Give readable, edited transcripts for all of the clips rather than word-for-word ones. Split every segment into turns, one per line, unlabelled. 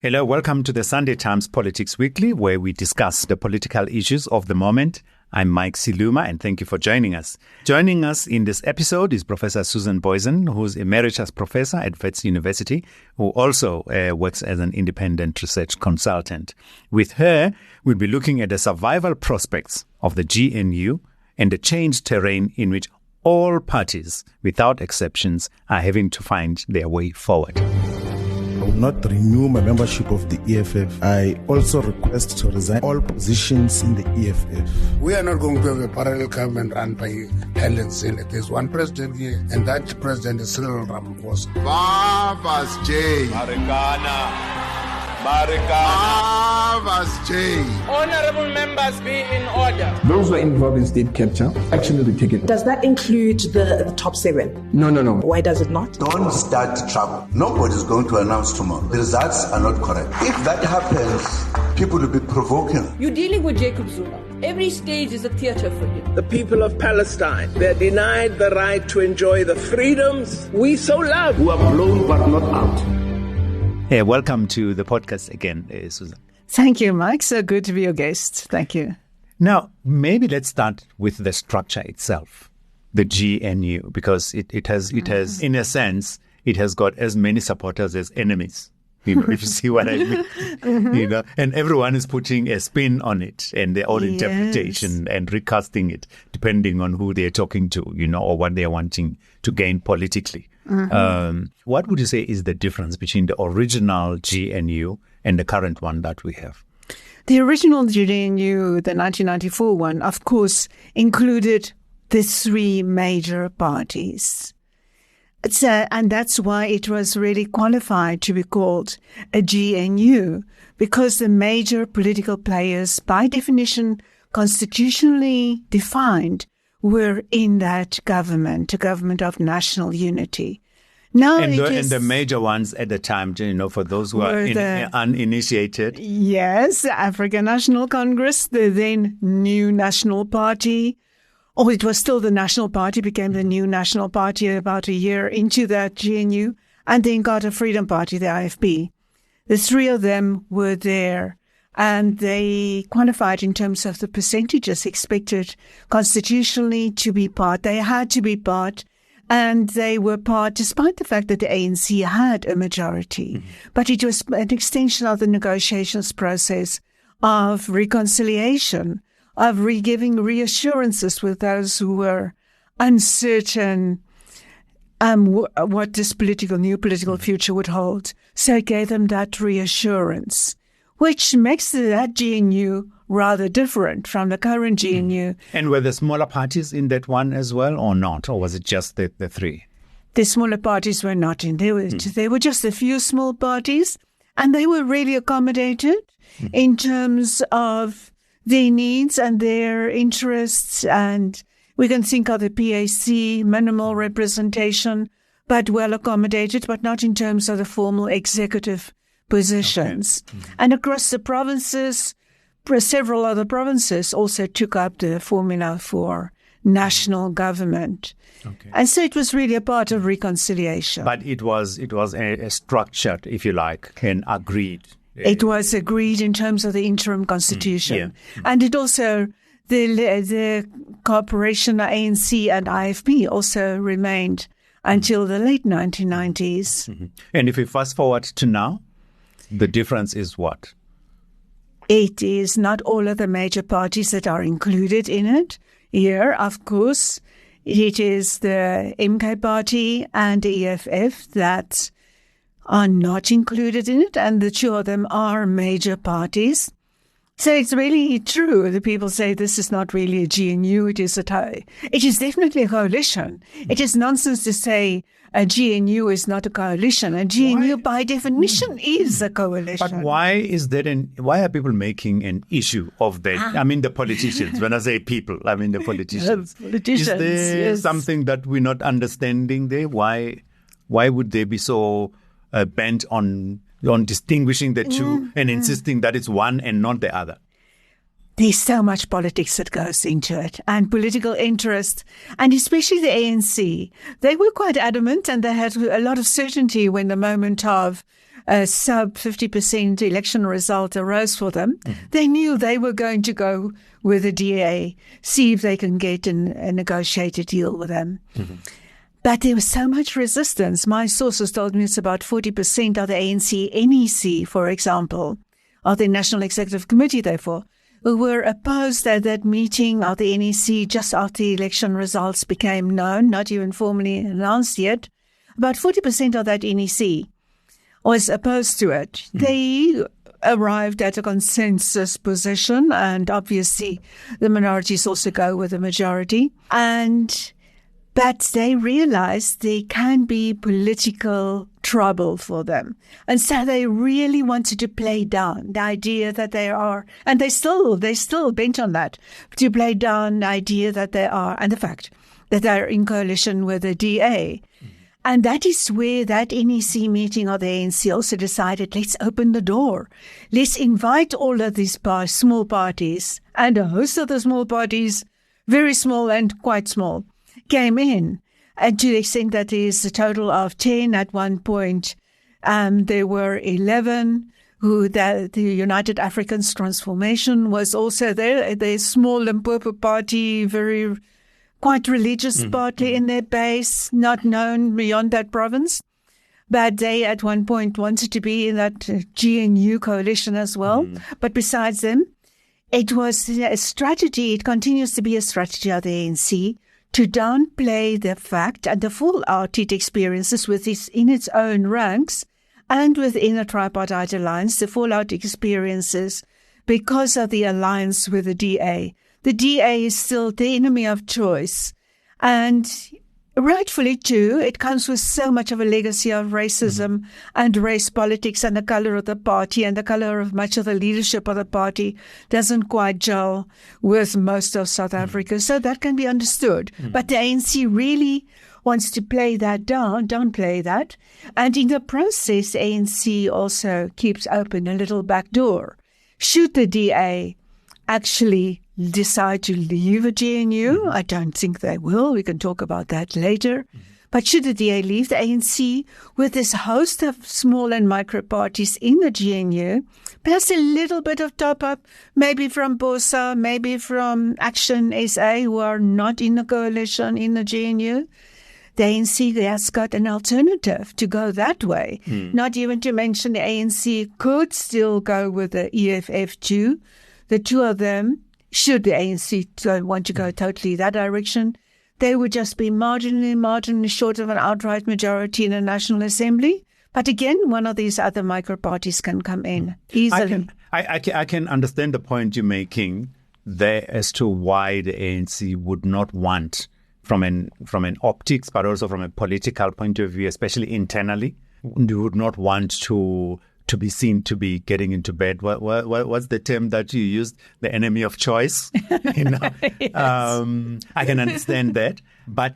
Hello, welcome to the Sunday Times Politics Weekly, where we discuss the political issues of the moment. I'm Mike Siluma, and thank you for joining us. Joining us in this episode is Professor Susan Booysen, who's emeritus professor at Wits University, who also works as an independent research consultant. With her, we'll be looking at the survival prospects of the GNU and the changed terrain in which all parties, without exceptions, are having to find their way forward.
I will not renew my membership of the EFF. I also request to resign all positions in the EFF.
We are not going to have a parallel government run by Helen Zille. There's one president here, and that president is Cyril Ramaphosa.
Bavas J. Marikana. Bavas J.
Honorable members, be in order.
Those who are involved in state capture, action will be taken.
Does that include the top 7?
No.
Why does it not?
Don't start trouble. Nobody's going to announce tomorrow. The results are not correct. If that happens, people will be provoking.
You're dealing with Jacob Zuma. Every stage is a theater for him.
The people of Palestine, they're denied the right to enjoy the freedoms we so love.
Who are blown but not out.
Hey, welcome to the podcast again, Susan.
Thank you, Mike. So good to be your guest. Thank you.
Now, maybe let's start with the structure itself, the GNU, because it has, in a sense, it has got as many supporters as enemies. If you see what I mean, and everyone is putting a spin on it and their own interpretation and recasting it depending on who they're talking to, or what they're wanting to gain politically. What would you say is the difference between the original GNU and the current one that we have?
The original GNU, the 1994 one, of course, included the 3 major parties. And that's why it was really qualified to be called a GNU, because the major political players, by definition, constitutionally defined, were in that government, a government of national unity. Now,
and the major ones at the time, for those who are uninitiated.
Yes, the African National Congress, the then New National Party. Oh, it was still the National Party, became the New National Party about a year into that GNU, and then got a Freedom Party, the IFP. The 3 of them were there, and they qualified in terms of the percentages expected constitutionally to be part. They had to be part, and they were part despite the fact that the ANC had a majority. Mm-hmm. But it was an extension of the negotiations process of reconciliation, of giving reassurances with those who were uncertain what this new political future would hold. So it gave them that reassurance, which makes that GNU rather different from the current GNU.
And were the smaller parties in that one as well or not? Or was it just the 3?
The smaller parties were not in. There were just a few small parties, and they were really accommodated in terms of their needs and their interests, and we can think of the PAC, minimal representation, but well accommodated, but not in terms of the formal executive positions. Okay. Mm-hmm. And across the provinces, several other provinces also took up the formula for national government. Okay. And so it was really a part of reconciliation.
But it was a structured, if you like, and agreed.
It was agreed in terms of the interim constitution. And it also, the cooperation, the ANC and IFP also remained until the late 1990s.
Mm-hmm. And if we fast forward to now, the difference is what?
It is not all of the major parties that are included in it. Here, of course, it is the MK party and the EFF that are not included in it, and the 2 of them are major parties. So it's really true that people say this is not really a GNU, it is definitely a coalition. It is nonsense to say a GNU is not a coalition. A GNU, by definition, is a coalition.
But why are people making an issue of that? I mean, the politicians. When I say people, I mean the politicians. Is there something that we're not understanding there? Why would they be so bent on distinguishing the 2 and insisting that it's one and not the other?
There's so much politics that goes into it, and political interest, and especially the ANC. They were quite adamant, and they had a lot of certainty when the moment of a sub 50% election result arose for them, they knew they were going to go with the DA, see if they can get a negotiated deal with them. But there was so much resistance. My sources told me it's about 40% of the ANC NEC, for example, of the National Executive Committee, therefore, who were opposed at that meeting of the NEC just after the election results became known, not even formally announced yet. About 40% of that NEC was opposed to it. They arrived at a consensus position, and obviously the minorities also go with the majority. But they realized there can be political trouble for them. And so they really wanted to play down the idea that they are, and they still bent on that, to play down the idea that they are, and the fact that they're in coalition with the DA. And that is where that NEC meeting of the ANC also decided, let's open the door. Let's invite all of these small parties, and a host of the small parties, very small and quite small, came in. And to the extent that there is a total of 10 at one point, there were 11 who the United Africans Transformation was also there. The small Limpopo party, quite religious party in their base, not known beyond that province. But they at one point wanted to be in that GNU coalition as well. But besides them, it was a strategy, it continues to be a strategy of the ANC to downplay the fact and the fallout it experiences in its own ranks and within a tripartite alliance, the fallout experiences because of the alliance with the DA. The DA is still the enemy of choice. And rightfully too, it comes with so much of a legacy of racism and race politics, and the color of the party and the color of much of the leadership of the party doesn't quite gel with most of South Africa. So that can be understood. But the ANC really wants to play that down, downplay that. And in the process, ANC also keeps open a little back door. Should the DA actually decide to leave a GNU, I don't think they will. We can talk about that later. But should the DA leave the ANC with this host of small and micro parties in the GNU, perhaps a little bit of top-up, maybe from BOSA, maybe from Action SA, who are not in the coalition in the GNU, the ANC has got an alternative to go that way. Not even to mention the ANC could still go with the EFF too. The two of them, should the ANC want to go totally that direction, they would just be marginally short of an outright majority in the National Assembly. But again, one of these other micro parties can come in easily.
I can understand the point you're making there as to why the ANC would not want, from an optics, but also from a political point of view, especially internally, they would not want to be seen to be getting into bed. What's the term that you used? The enemy of choice. Yes. I can understand that. But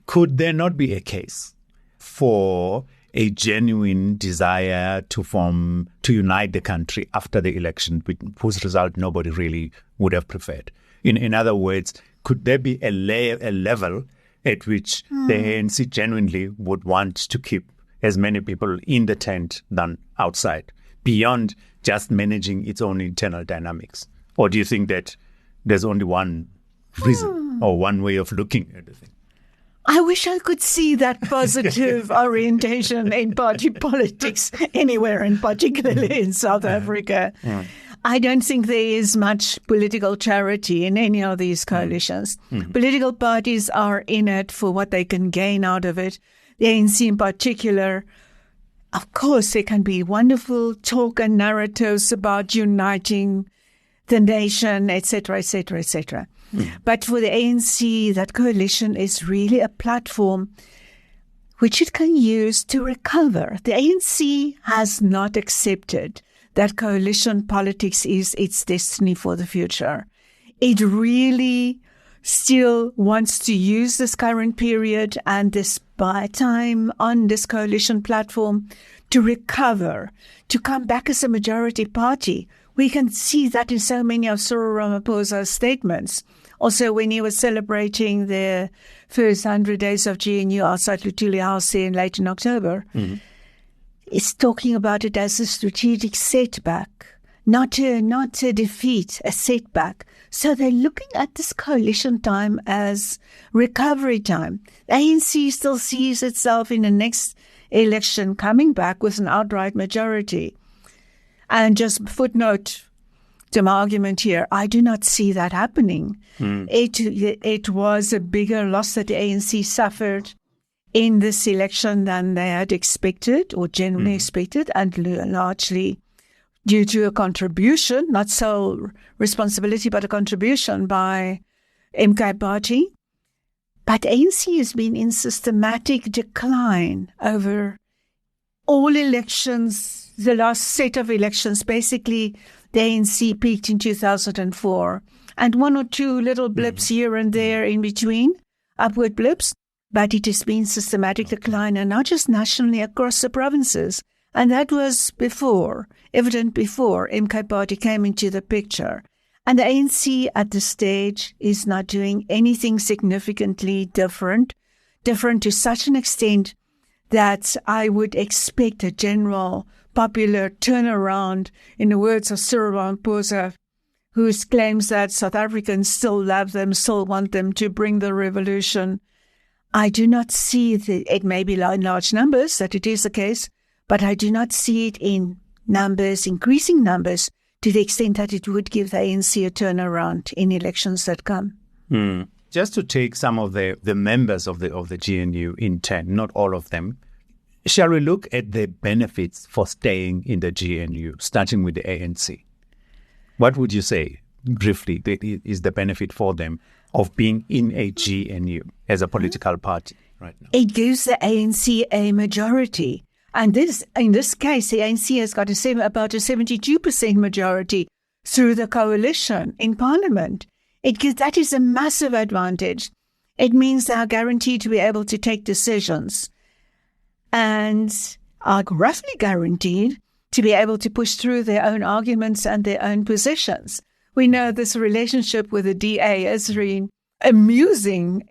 could there not be a case for a genuine desire to unite the country after the election, whose result nobody really would have preferred? In other words, could there be a level at which the ANC genuinely would want to keep as many people in the tent than outside, beyond just managing its own internal dynamics? Or do you think that there's only one reason or one way of looking at the thing?
I wish I could see that positive orientation in party politics anywhere, and particularly in South Africa. I don't think there is much political charity in any of these coalitions. Political parties are in it for what they can gain out of it. The ANC in particular, of course, there can be wonderful talk and narratives about uniting the nation, etc., etc., etc. But for the ANC, that coalition is really a platform which it can use to recover. The ANC has not accepted that coalition politics is its destiny for the future. It really still wants to use this current period and this time on this coalition platform to recover, to come back as a majority party. We can see that in so many of Cyril Ramaphosa's statements. Also, when he was celebrating the first 100 days of GNU outside Luthuli House in late in October, is talking about it as a strategic setback, not a defeat, a setback. So they're looking at this coalition time as recovery time. The ANC still sees itself in the next election coming back with an outright majority. And just footnote to my argument here, I do not see that happening. It was a bigger loss that the ANC suffered in this election than they had expected or generally expected, and largely due to a contribution, not sole responsibility, but a contribution by MK Party. But ANC has been in systematic decline over all elections, the last set of elections. Basically, the ANC peaked in 2004, and one or two little blips here and there in between, upward blips. But it has been systematic decline, and not just nationally, across the provinces. And that was evident before MK Party came into the picture. And the ANC at this stage is not doing anything significantly different to such an extent that I would expect a general popular turnaround, in the words of Cyril Ramaphosa, who claims that South Africans still love them, still want them to bring the revolution. I do not see it may be in large numbers that it is the case, but I do not see it in numbers, increasing numbers, to the extent that it would give the ANC a turnaround in elections that come.
Just to take some of the members of the GNU in turn, not all of them, shall we look at the benefits for staying in the GNU, starting with the ANC? What would you say, briefly, is the benefit for them of being in a GNU as a political party right now?
It gives the ANC a majority. And in this case, the ANC has got about a 72% majority through the coalition in Parliament. That is a massive advantage. It means they are guaranteed to be able to take decisions and are roughly guaranteed to be able to push through their own arguments and their own positions. We know this relationship with the DA has been amusing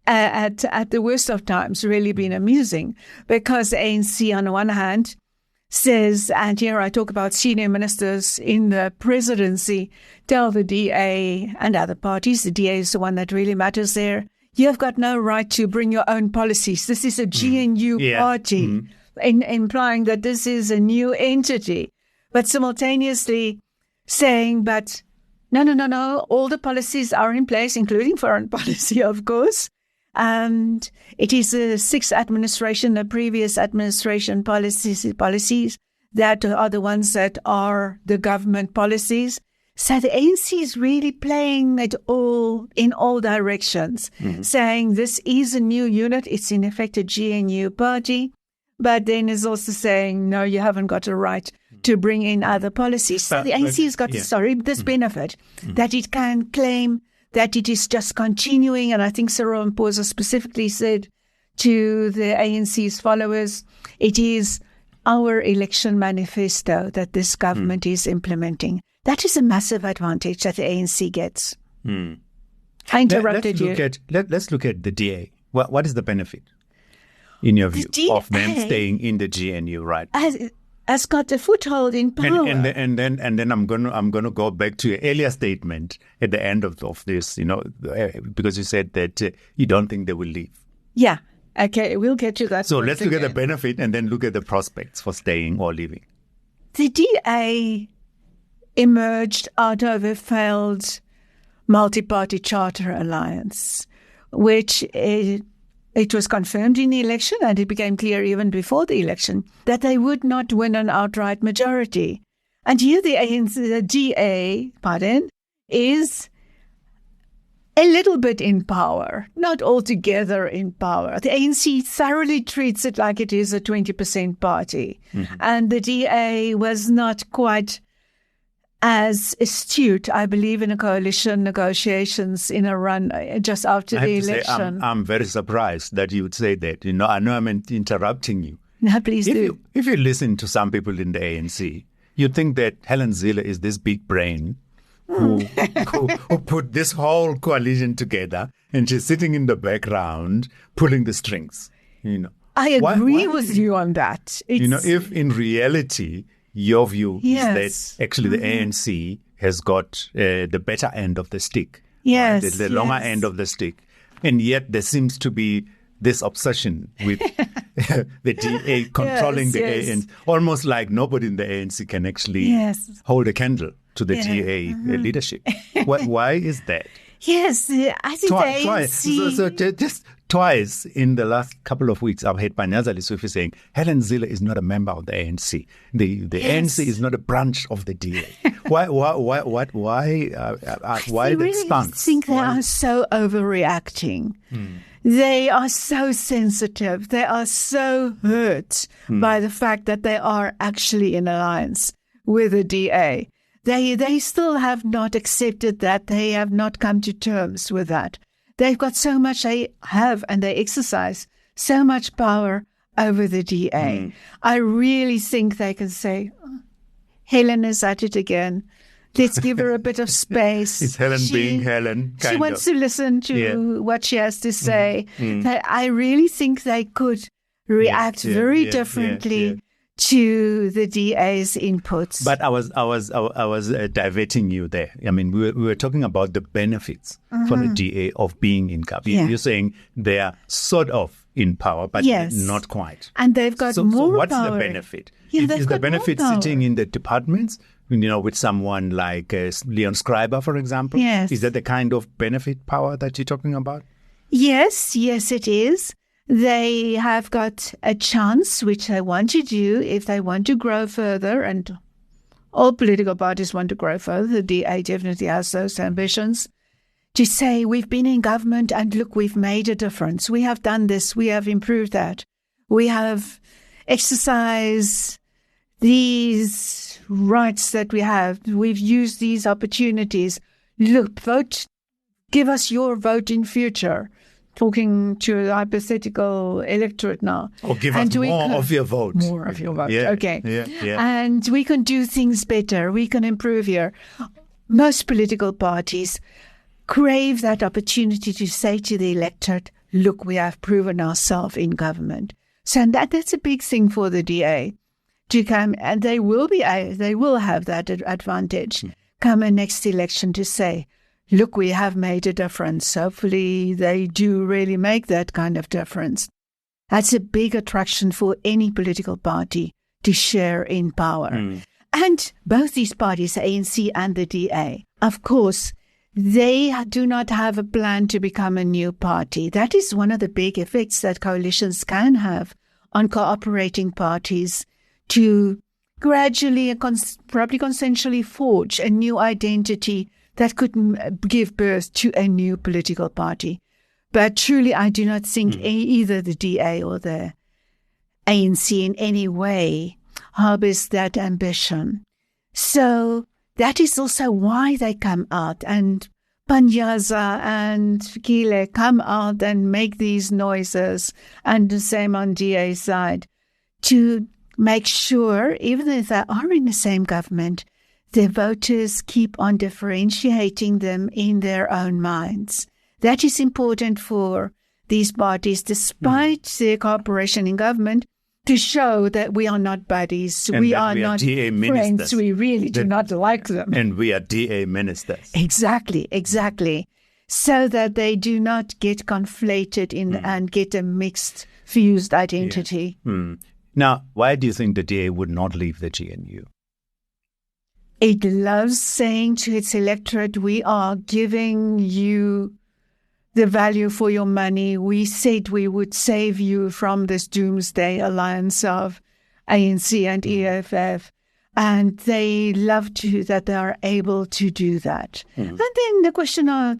at the worst of times, really been amusing, because the ANC on the one hand says, and here I talk about senior ministers in the presidency, tell the DA and other parties, the DA is the one that really matters there, you have got no right to bring your own policies. This is a GNU party, implying that this is a new entity, but simultaneously saying, but no, all the policies are in place, including foreign policy, of course. And it is the sixth administration, the previous administration policies that are the ones that are the government policies. So the ANC is really playing it all in all directions, saying this is a new unit. It's in effect a GNU party, but then is also saying, no, you haven't got a right to bring in other policies. So the ANC has got, this benefit that it can claim that it is just continuing. And I think Cyril Ramaphosa specifically said to the ANC's followers, it is our election manifesto that this government is implementing. That is a massive advantage that the ANC gets. I interrupted you.
Let's look at the DA. What is the benefit, in your view, of them staying in the GNU, right?
Has got a foothold in power.
And then I'm gonna go back to your earlier statement at the end of this, because you said that you don't think they will leave.
Yeah. Okay, we'll get to that.
So let's look at the benefit and then look at the prospects for staying or leaving.
The DA emerged out of a failed multi-party charter alliance, which it was confirmed in the election, and it became clear even before the election that they would not win an outright majority. And here the DA, is a little bit in power, not altogether in power. The ANC thoroughly treats it like it is a 20% party. And the DA was not quite as astute, I believe, in a coalition negotiations in a run just after the election.
I'm very surprised that you would say that. I know I'm interrupting you.
No, please do.
If you listen to some people in the ANC, you think that Helen Zille is this big brain who put this whole coalition together, and she's sitting in the background pulling the strings.
I agree with you on that.
If in reality your view is that actually the ANC has got the better end of the stick,
yes,
right? The longer end of the stick, and yet there seems to be this obsession with the DA controlling the ANC, almost like nobody in the ANC can actually hold a candle to the DA leadership. Why is that?
Yes, I think
twice. So just twice in the last couple of weeks, I've heard Panyaza Lesufi saying Helen Zille is not a member of the ANC. The ANC is not a branch of the DA. Why
that stance? I think they are so overreacting. They are so sensitive. They are so hurt by the fact that they are actually in alliance with the DA. They still have not accepted that. They have not come to terms with that. They've got so much they have, and they exercise so much power over the DA. I really think they can say, Helen is at it again. Let's give her a bit of space.
It's Helen being Helen.
She wants to listen to what she has to say. I really think they could react very differently to the DA's inputs.
But I was diverting you there. I mean, we were talking about the benefits for the DA of being in government. You're saying they are sort of in power, but not quite.
And they've got more
so what's
power.
The benefit? Is the benefit sitting in the departments? With someone like Leon Schreiber, for example?
Yes.
Is that the kind of benefit power that you're talking about?
Yes, it is. They have got a chance, which they want to do if they want to grow further, and all political parties want to grow further. The DA definitely has those ambitions, to say we've been in government and look, we've made a difference. We have done this. We have improved that. We have exercised these rights that we have. We've used these opportunities. Look, vote, give us your vote in future. Talking to a hypothetical electorate now.
Or give us more of your vote.
More of your vote. Okay.
Yeah.
And we can do things better. We can improve here. Most political parties crave that opportunity to say to the electorate, look, we have proven ourselves in government. So that's a big thing for the DA to come, and they will have that advantage come a next election to say, look, we have made a difference. Hopefully they do really make that kind of difference. That's a big attraction for any political party to share in power. And both these parties, the ANC and the DA, of course, they do not have a plan to become a new party. That is one of the big effects that coalitions can have on cooperating parties, to gradually and probably consensually forge a new identity that could give birth to a new political party. But truly, I do not think either the DA or the ANC in any way harbors that ambition. So that is also why they come out, and Panyaza and Fikile come out and make these noises, and the same on DA's side, to make sure, even if they are in the same government, the voters keep on differentiating them in their own minds. That is important for these parties, despite their cooperation in government, to show that we are not buddies, we are not friends, we really do not like them.
And we are DA ministers.
Exactly. So that they do not get conflated in and get a mixed, fused identity.
Now, why do you think the DA would not leave the GNU?
It loves saying to its electorate, we are giving you the value for your money. We said we would save you from this doomsday alliance of ANC and EFF. And they love that they are able to do that. And then the question of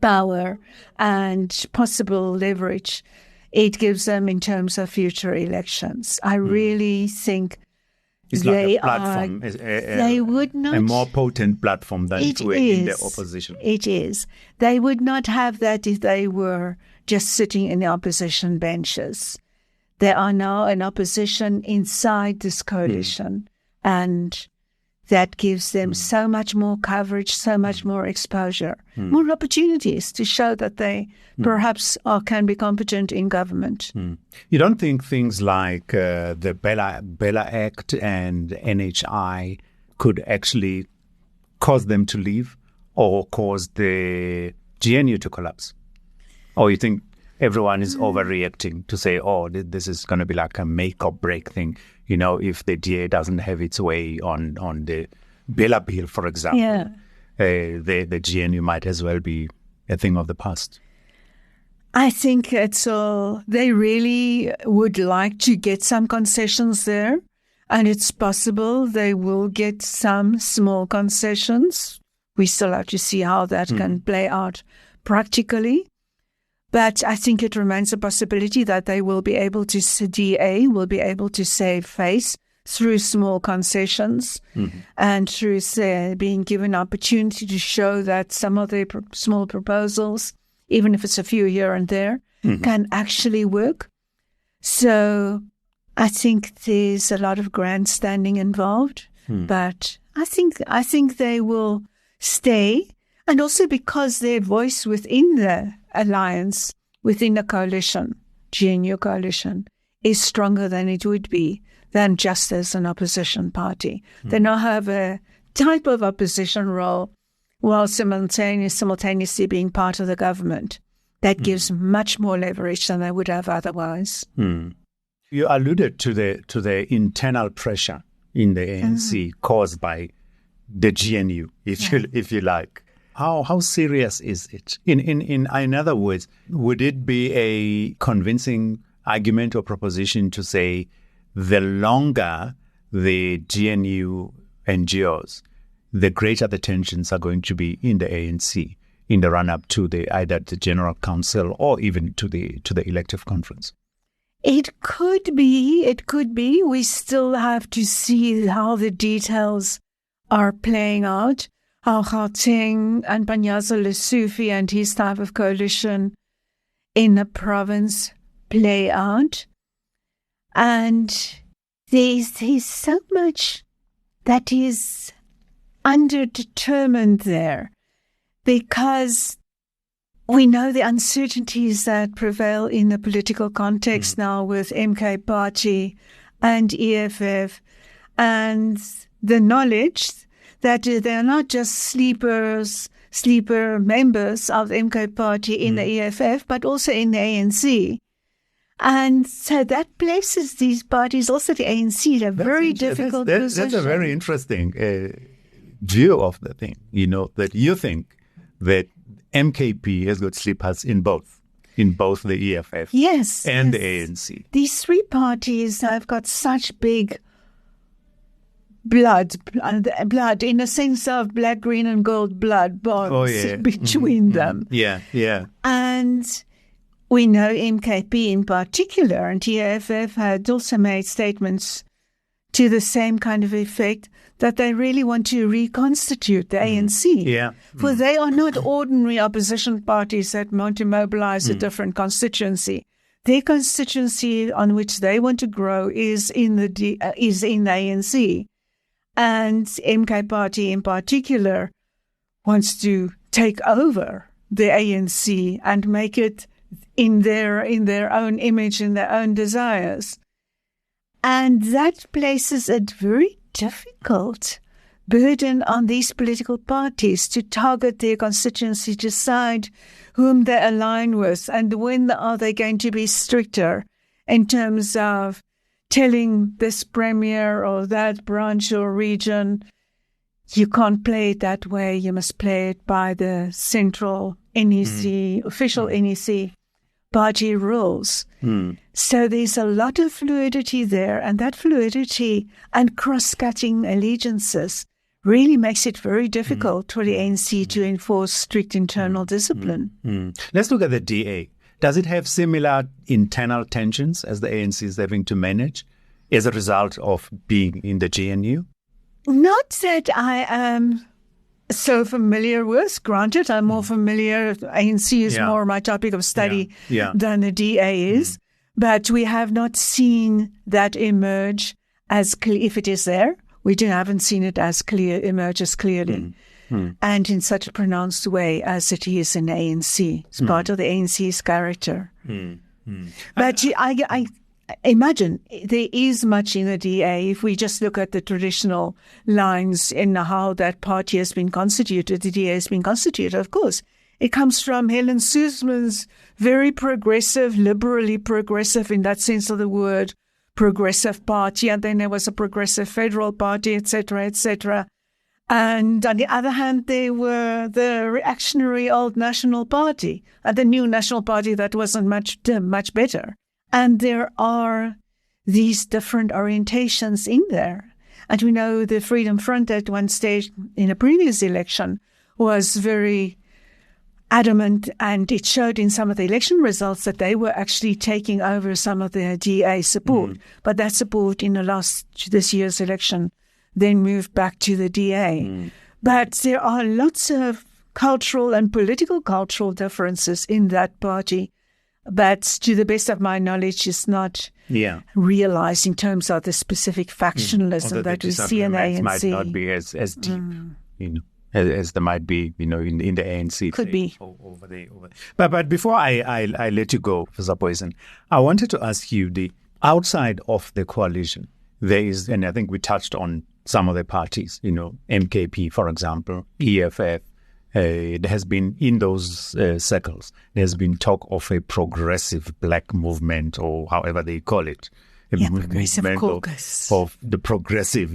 power and possible leverage it gives them in terms of future elections. I really think
it's
they
like a platform,
they would not,
a more potent platform than if we're in the opposition.
It is. They would not have that if they were just sitting in the opposition benches. They are now an opposition inside this coalition, and that gives them so much more coverage, so much more exposure, more opportunities to show that they perhaps can be competent in government.
You don't think things like the Bella Act and NHI could actually cause them to leave or cause the GNU to collapse? Or you think everyone is overreacting to say, oh, this is going to be like a make or break thing, if the DA doesn't have its way on the Bella bill, for example, the GNU might as well be a thing of the past?
I think they really would like to get some concessions there, and it's possible they will get some small concessions. We still have to see how that can play out practically. But I think it remains a possibility that they will be able to, DA will be able to save face through small concessions and through being given opportunity to show that some of their small proposals, even if it's a few here and there, can actually work. So I think there's a lot of grandstanding involved, but I think they will stay. And also because their voice within the alliance, within the coalition, GNU coalition, is stronger than it would be than just as an opposition party. They now have a type of opposition role while simultaneously being part of the government. That gives much more leverage than they would have otherwise.
You alluded to the internal pressure in the ANC caused by the GNU, if you like. How serious is it? In other words, would it be a convincing argument or proposition to say the longer the GNU endures, the greater the tensions are going to be in the ANC in the run-up to either the General Council or even to the elective conference?
It could be. We still have to see how the details are playing out, how Gauteng and Panyaza Lesufi and his type of coalition in the province play out. And there's so much that is underdetermined there, because we know the uncertainties that prevail in the political context now with MK Party and EFF, and the knowledge that they're not just sleeper members of the MK Party in the EFF, but also in the ANC. And so that places these parties, also the ANC, in a very difficult position.
That's a very interesting view of the thing, that you think that MKP has got sleepers in both the EFF and the ANC.
These three parties have got such big blood in the sense of black, green and gold blood bonds between them.
Yeah.
And we know MKP in particular and EFF had also made statements to the same kind of effect, that they really want to reconstitute the ANC. For they are not ordinary opposition parties that want to mobilize a different constituency. Their constituency on which they want to grow is in the ANC. And MK Party in particular wants to take over the ANC and make it in their own image, in their own desires. And that places a very difficult burden on these political parties to target their constituency, decide whom they align with, and when are they going to be stricter in terms of telling this premier or that branch or region, you can't play it that way, you must play it by the central NEC, official NEC party rules. So there's a lot of fluidity there, and that fluidity and cross-cutting allegiances really makes it very difficult for the ANC to enforce strict internal discipline.
Let's look at the DA. Does it have similar internal tensions as the ANC is having to manage as a result of being in the GNU?
Not that I am so familiar with. Granted, I'm more familiar. ANC is more my topic of study than the DA is. But we have not seen that emerge as clear. If it is there, we haven't seen it as emerge as clearly and in such a pronounced way as it is in ANC. It's part of the ANC's character. But I imagine there is much in the DA. If we just look at the traditional lines in how that party has been constituted, the DA has been constituted, of course. It comes from Helen Suzman's very progressive, liberally progressive in that sense of the word, progressive party. And then there was a progressive federal party, etc., etc. And on the other hand, there were the reactionary old National Party and the new National Party that wasn't much better. And there are these different orientations in there. And we know the Freedom Front at one stage in a previous election was very adamant, and it showed in some of the election results that they were actually taking over some of the DA support. But that support in this year's election then moved back to the DA. But there are lots of cultural and political cultural differences in that party. But to the best of my knowledge, it's not realized in terms of the specific factionalism that we see in the ANC.
Might not be as deep, as there might be, in the ANC.
Could be.
Over there. But before I let you go, Professor Booysen, I wanted to ask you, the outside of the coalition, there is, and I think we touched on some of the parties, MKP, for example, EFF. There has been, in those circles, there's been talk of a progressive black movement, or however they call it.
Progressive caucus.
Of the progressive,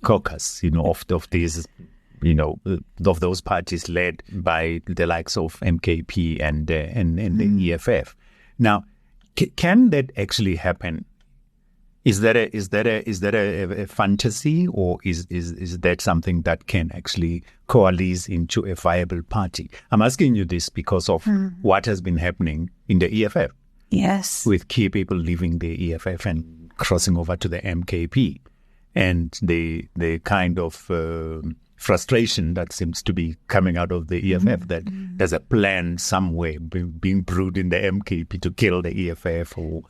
caucus, of these, of those parties led by the likes of MKP and the EFF. Now, can that actually happen? Is that a fantasy, or is that something that can actually coalesce into a viable party? I'm asking you this because of what has been happening in the EFF.
Yes.
With key people leaving the EFF and crossing over to the MKP, and the kind of frustration that seems to be coming out of the EFF that there's a plan somewhere being brewed in the MKP to kill the EFF or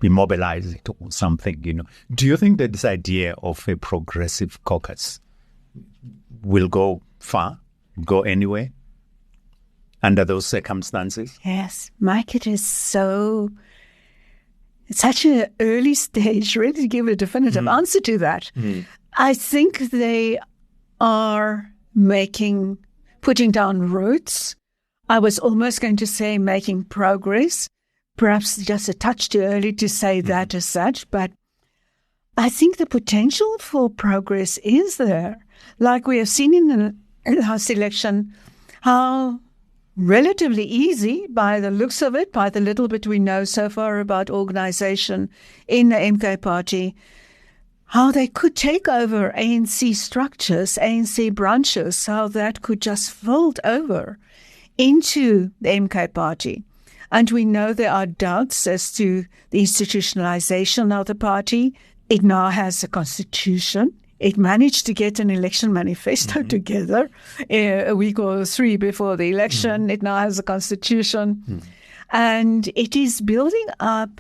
immobilize it or something, Do you think that this idea of a progressive caucus will go far, go anywhere under those circumstances?
Yes, Mike, it is such an early stage really to give a definitive answer to that. I think they are putting down roots. I was almost going to say making progress. Perhaps just a touch too early to say that as such, but I think the potential for progress is there. Like we have seen in the last election, how relatively easy, by the looks of it, by the little bit we know so far about organization in the MK party, how they could take over ANC structures, ANC branches, how that could just fold over into the MK party. And we know there are doubts as to the institutionalization of the party. It now has a constitution. It managed to get an election manifesto together a week or three before the election. It now has a constitution. And it is building up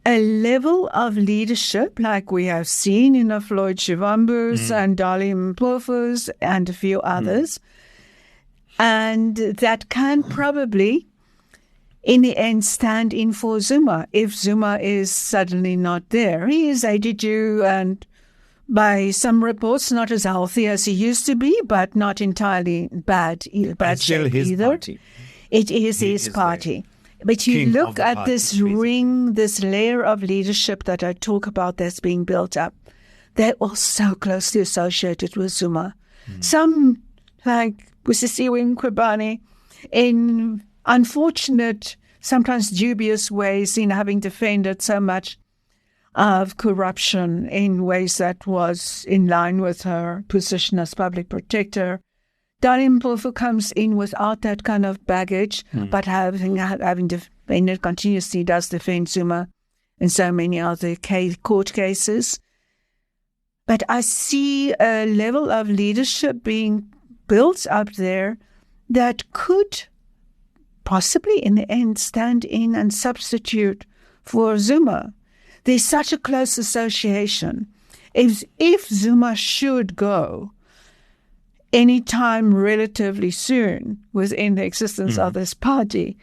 a level of leadership like we have seen in the Floyd Shivambus and Dali Mpofu's and a few others. And that can probably, in the end, stand in for Zuma if Zuma is suddenly not there. He is 82 and by some reports not as healthy as he used to be, but not entirely bad shape either.
Party.
It is his party. There. But you look at this ring, this layer of leadership that I talk about that's being built up. They're all so closely associated with Zuma. Some, like Busisiwe Mkhwebane, in unfortunate, sometimes dubious ways, in having defended so much of corruption in ways that was in line with her position as public protector. Dali Mpofu comes in without that kind of baggage, but having defended continuously, does defend Zuma in so many other court cases. But I see a level of leadership being built up there that could possibly in the end stand in and substitute for Zuma. There's such a close association. if Zuma should go anytime relatively soon within the existence of this party,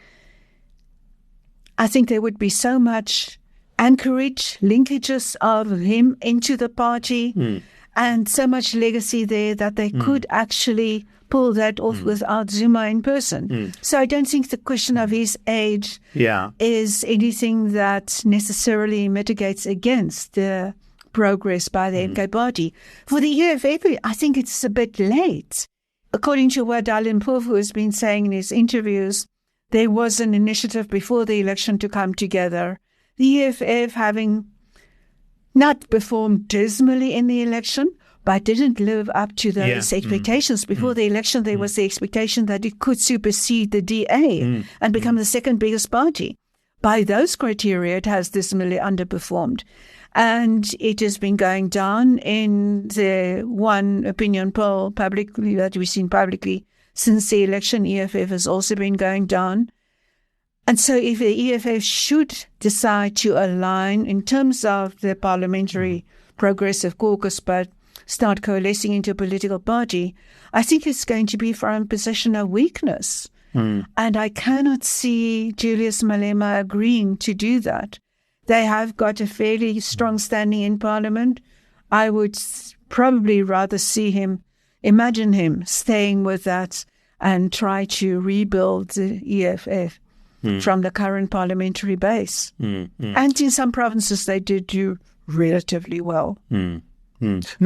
I think there would be so much anchorage, linkages of him into the party, and so much legacy there that they could actually pull that off without Zuma in person. So I don't think the question of his age is anything that necessarily mitigates against the progress by the MK party. For the EFF, I think it's a bit late. According to what Alan Mpofu has been saying in his interviews, there was an initiative before the election to come together. The EFF, having not performed dismally in the election, but didn't live up to those expectations. Before the election, there was the expectation that it could supersede the DA and become the second biggest party. By those criteria, it has dismally underperformed. And it has been going down in the one opinion poll publicly that we've seen publicly since the election. EFF has also been going down. And so if the EFF should decide to align in terms of the parliamentary progressive caucus, but start coalescing into a political party, I think it's going to be from a position of weakness. And I cannot see Julius Malema agreeing to do that. They have got a fairly strong standing in Parliament. I would probably rather imagine him staying with that and try to rebuild the EFF from the current parliamentary base. And in some provinces, they did do relatively well.
No,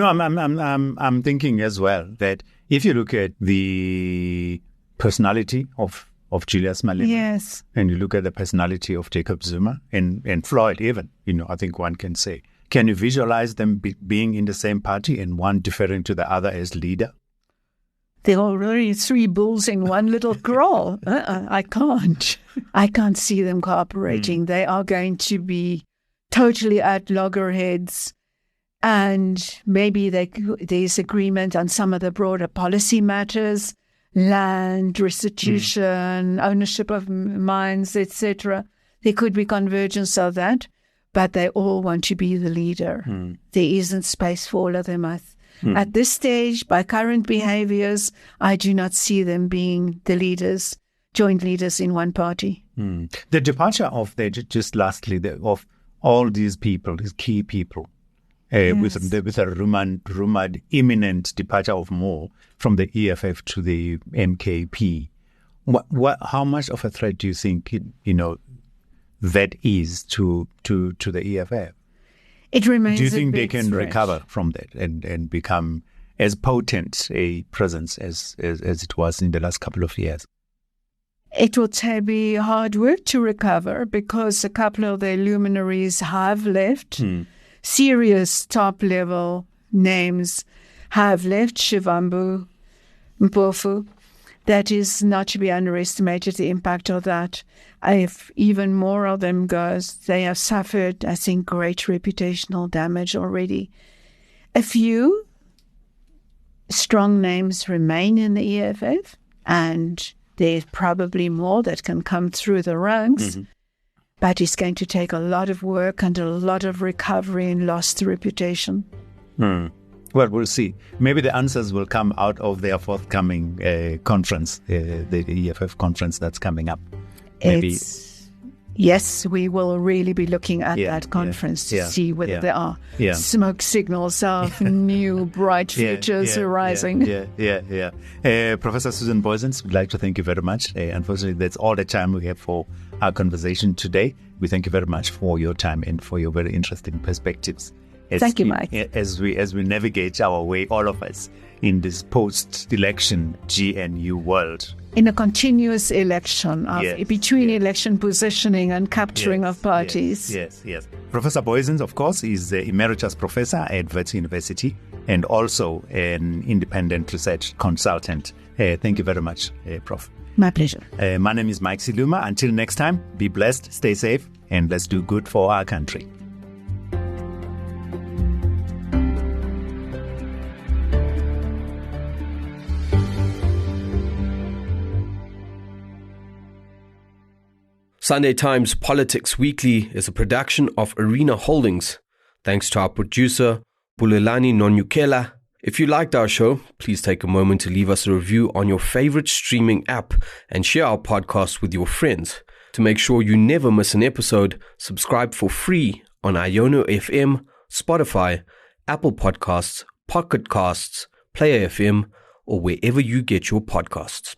I'm thinking as well that if you look at the personality of Julius Malema, and you look at the personality of Jacob Zuma and Floyd even, I think one can say, can you visualize them being in the same party and one deferring to the other as leader?
There are already three bulls in one little kraal. I can't. I can't see them cooperating. They are going to be totally at loggerheads. And maybe there's agreement on some of the broader policy matters, land, restitution, ownership of mines, etc. There could be convergence of that, but they all want to be the leader. There isn't space for all of them. At this stage, by current behaviors, I do not see them being the leaders, joint leaders in one party.
The departure of just lastly, of all these people, these key people, with a rumored imminent departure of more from the EFF to the MKP. How much of a threat do you think that is to the EFF?
It remains.
Do you think they
big
can
threat.
recover from that and become as potent a presence as it was in the last couple of years?
It will be hard work to recover because a couple of their luminaries have left. Serious top-level names have left. Shivambu, Mpofu. That is not to be underestimated, the impact of that. If even more of them goes, they have suffered, I think, great reputational damage already. A few strong names remain in the EFF, and there's probably more that can come through the ranks. But it's going to take a lot of work and a lot of recovery and lost reputation.
Well, we'll see. Maybe the answers will come out of their forthcoming conference, the EFF conference that's coming up. Maybe.
Yes, we will really be looking at that conference to see whether there are smoke signals of new bright futures arising.
Professor Susan Booysen, we'd like to thank you very much. Unfortunately, that's all the time we have for our conversation today. We thank you very much for your time and for your very interesting perspectives.
Thank you, Mike.
As we navigate our way, all of us, in this post-election GNU world.
In a continuous election between election positioning and capturing of parties.
Yes. Professor Booysen, of course, is the emeritus professor at Wits University and also an independent research consultant. Thank you very much, Prof.
My pleasure.
My name is Mike Siluma. Until next time, be blessed, stay safe, and let's do good for our country.
Sunday Times Politics Weekly is a production of Arena Holdings. Thanks to our producer, Bulelani Nonyukela. If you liked our show, please take a moment to leave us a review on your favorite streaming app and share our podcast with your friends. To make sure you never miss an episode, subscribe for free on Iono FM, Spotify, Apple Podcasts, Pocket Casts, Player FM, or wherever you get your podcasts.